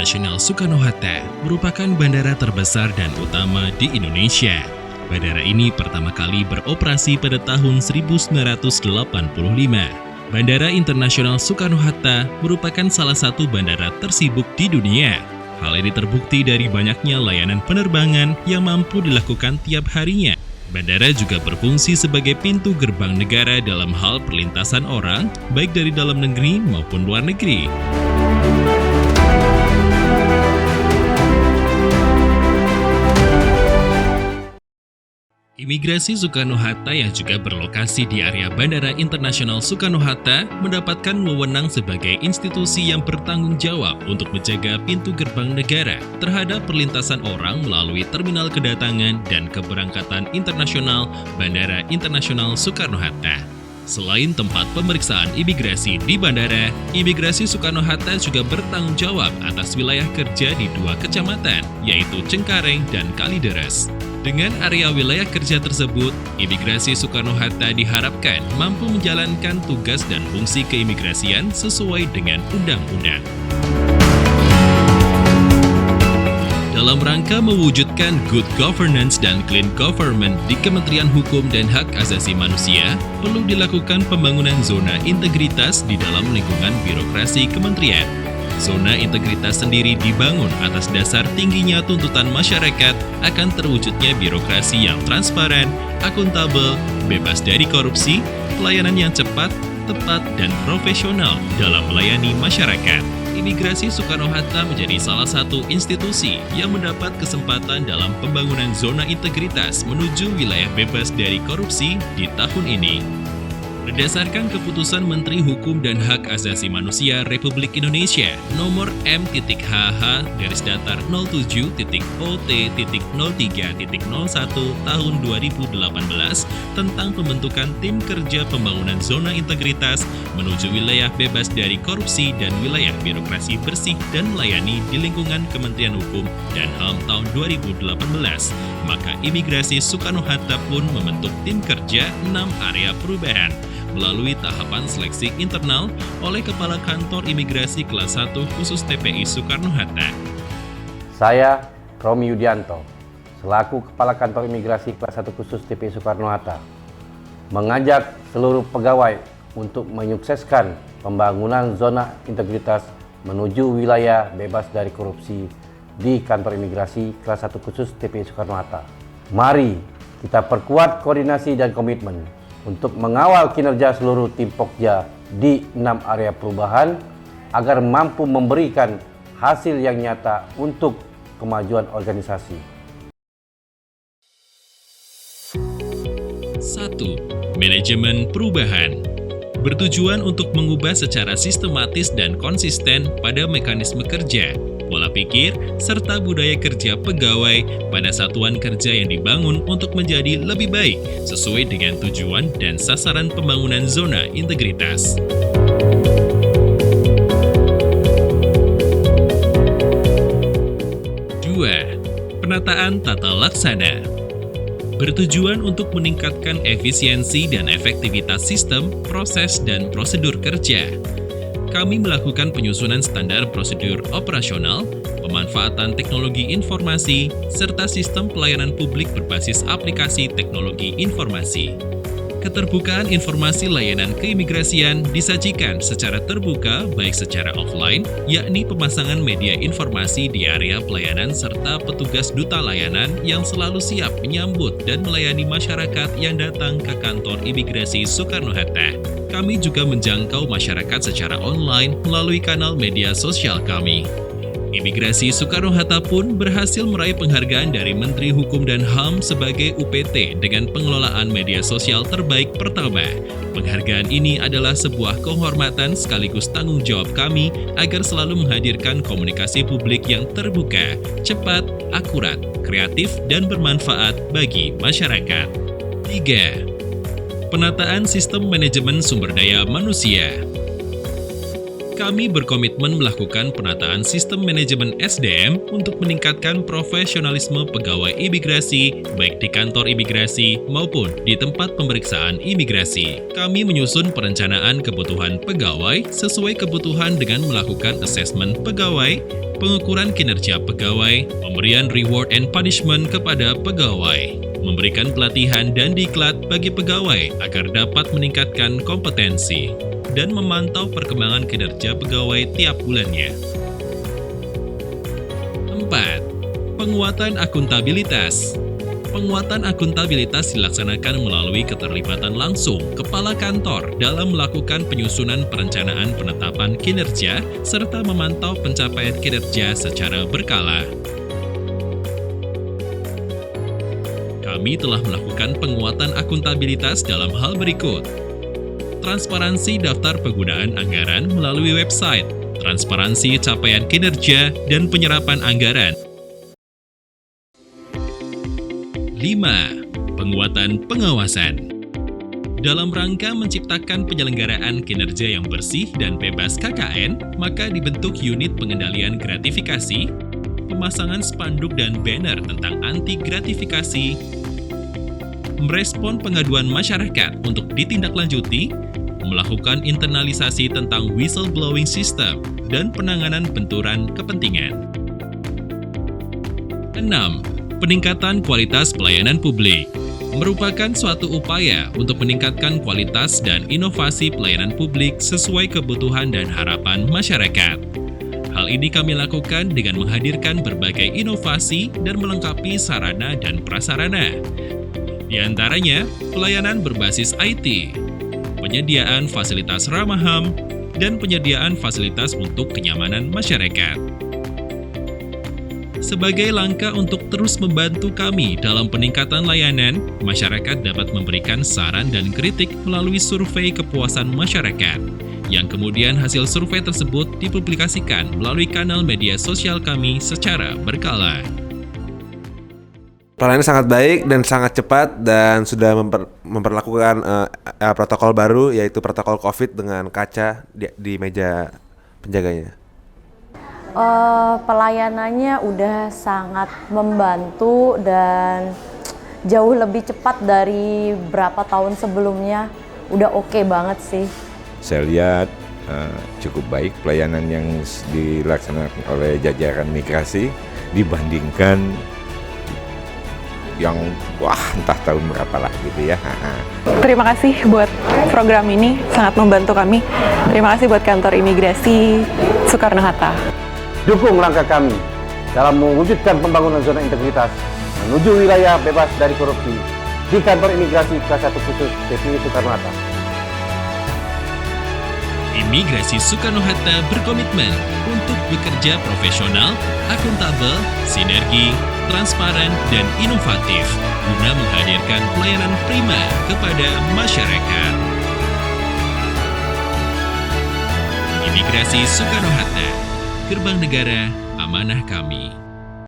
Internasional Soekarno-Hatta merupakan bandara terbesar dan utama di Indonesia. Bandara ini pertama kali beroperasi pada tahun 1985. Bandara Internasional Soekarno-Hatta merupakan salah satu bandara tersibuk di dunia. Hal ini terbukti dari banyaknya layanan penerbangan yang mampu dilakukan tiap harinya. Bandara juga berfungsi sebagai pintu gerbang negara dalam hal perlintasan orang, baik dari dalam negeri maupun luar negeri. Imigrasi Soekarno-Hatta yang juga berlokasi di area Bandara Internasional Soekarno-Hatta mendapatkan wewenang sebagai institusi yang bertanggung jawab untuk menjaga pintu gerbang negara terhadap perlintasan orang melalui terminal kedatangan dan keberangkatan internasional Bandara Internasional Soekarno-Hatta. Selain tempat pemeriksaan imigrasi di bandara, Imigrasi Soekarno-Hatta juga bertanggung jawab atas wilayah kerja di 2 kecamatan, yaitu Cengkareng dan Kalideres. Dengan area wilayah kerja tersebut, Imigrasi Soekarno-Hatta diharapkan mampu menjalankan tugas dan fungsi keimigrasian sesuai dengan undang-undang. Dalam rangka mewujudkan good governance dan clean government di Kementerian Hukum dan Hak Asasi Manusia, perlu dilakukan pembangunan zona integritas di dalam lingkungan birokrasi kementerian. Zona integritas sendiri dibangun atas dasar tingginya tuntutan masyarakat akan terwujudnya birokrasi yang transparan, akuntabel, bebas dari korupsi, pelayanan yang cepat, tepat, dan profesional dalam melayani masyarakat. Imigrasi Soekarno-Hatta menjadi salah satu institusi yang mendapat kesempatan dalam pembangunan zona integritas menuju wilayah bebas dari korupsi di tahun ini. Berdasarkan keputusan Menteri Hukum dan Hak Asasi Manusia Republik Indonesia nomor M.HH-07.OT.03.01 tahun 2018 tentang pembentukan Tim Kerja Pembangunan Zona Integritas menuju wilayah bebas dari korupsi dan wilayah birokrasi bersih dan melayani di lingkungan Kementerian Hukum dan HAM tahun 2018, maka Imigrasi Soekarno-Hatta pun membentuk tim kerja 6 area perubahan melalui tahapan seleksi internal oleh Kepala Kantor Imigrasi Kelas 1 Khusus TPI Soekarno-Hatta. Saya, Romi Yudianto, selaku Kepala Kantor Imigrasi Kelas 1 Khusus TPI Soekarno-Hatta, mengajak seluruh pegawai untuk menyukseskan pembangunan zona integritas menuju wilayah bebas dari korupsi di Kantor Imigrasi Kelas 1 Khusus TPI Soekarno-Hatta. Mari kita perkuat koordinasi dan komitmen untuk mengawal kinerja seluruh tim Pokja di 6 area perubahan agar mampu memberikan hasil yang nyata untuk kemajuan organisasi. 1. Manajemen perubahan bertujuan untuk mengubah secara sistematis dan konsisten pada mekanisme kerja, pola pikir, serta budaya kerja pegawai pada satuan kerja yang dibangun untuk menjadi lebih baik sesuai dengan tujuan dan sasaran pembangunan zona integritas. 2. Penataan tata laksana bertujuan untuk meningkatkan efisiensi dan efektivitas sistem, proses, dan prosedur kerja. Kami melakukan penyusunan standar prosedur operasional, pemanfaatan teknologi informasi, serta sistem pelayanan publik berbasis aplikasi teknologi informasi. Keterbukaan informasi layanan keimigrasian disajikan secara terbuka baik secara offline, yakni pemasangan media informasi di area pelayanan serta petugas duta layanan yang selalu siap menyambut dan melayani masyarakat yang datang ke kantor Imigrasi Soekarno-Hatta. Kami juga menjangkau masyarakat secara online melalui kanal media sosial kami. Imigrasi Soekarno-Hatta pun berhasil meraih penghargaan dari Menteri Hukum dan HAM sebagai UPT dengan pengelolaan media sosial terbaik pertama. Penghargaan ini adalah sebuah kehormatan sekaligus tanggung jawab kami agar selalu menghadirkan komunikasi publik yang terbuka, cepat, akurat, kreatif, dan bermanfaat bagi masyarakat. 3. Penataan sistem manajemen sumber daya manusia. Kami berkomitmen melakukan penataan sistem manajemen SDM untuk meningkatkan profesionalisme pegawai imigrasi, baik di kantor imigrasi maupun di tempat pemeriksaan imigrasi. Kami menyusun perencanaan kebutuhan pegawai sesuai kebutuhan dengan melakukan asesmen pegawai, pengukuran kinerja pegawai, pemberian reward and punishment kepada pegawai, memberikan pelatihan dan diklat bagi pegawai agar dapat meningkatkan kompetensi, dan memantau perkembangan kinerja pegawai tiap bulannya. 4. Penguatan akuntabilitas. Penguatan akuntabilitas dilaksanakan melalui keterlibatan langsung kepala kantor dalam melakukan penyusunan perencanaan penetapan kinerja serta memantau pencapaian kinerja secara berkala. Kami telah melakukan penguatan akuntabilitas dalam hal berikut. Transparansi daftar penggunaan anggaran melalui website, transparansi capaian kinerja, dan penyerapan anggaran. 5. Penguatan pengawasan. Dalam rangka menciptakan penyelenggaraan kinerja yang bersih dan bebas KKN, maka dibentuk unit pengendalian gratifikasi, pemasangan spanduk dan banner tentang anti gratifikasi, merespon pengaduan masyarakat untuk ditindaklanjuti, melakukan internalisasi tentang whistleblowing system, dan penanganan benturan kepentingan. 6. Peningkatan kualitas pelayanan publik merupakan suatu upaya untuk meningkatkan kualitas dan inovasi pelayanan publik sesuai kebutuhan dan harapan masyarakat. Hal ini kami lakukan dengan menghadirkan berbagai inovasi dan melengkapi sarana dan prasarana. Di antaranya, pelayanan berbasis IT, penyediaan fasilitas ramah HAM, dan penyediaan fasilitas untuk kenyamanan masyarakat. Sebagai langkah untuk terus membantu kami dalam peningkatan layanan, masyarakat dapat memberikan saran dan kritik melalui survei kepuasan masyarakat, yang kemudian hasil survei tersebut dipublikasikan melalui kanal media sosial kami secara berkala. Pelayanan sangat baik dan sangat cepat dan sudah memperlakukan protokol baru, yaitu protokol COVID dengan kaca di meja penjaganya. Pelayanannya udah sangat membantu dan jauh lebih cepat dari berapa tahun sebelumnya. Udah oke banget sih. Saya lihat cukup baik pelayanan yang dilaksanakan oleh jajaran migrasi dibandingkan yang entah tahun berapa lah gitu ya. Terima kasih buat program ini, sangat membantu kami. Terima kasih buat kantor imigrasi Soekarno-Hatta. Dukung langkah kami dalam mewujudkan pembangunan zona integritas menuju wilayah bebas dari korupsi di kantor imigrasi kelas 1 khusus TPI Soekarno-Hatta. Imigrasi Soekarno-Hatta berkomitmen untuk bekerja profesional, akuntabel, sinergi, transparan, dan inovatif guna menghadirkan pelayanan prima kepada masyarakat. Imigrasi Soekarno-Hatta, gerbang negara, amanah kami.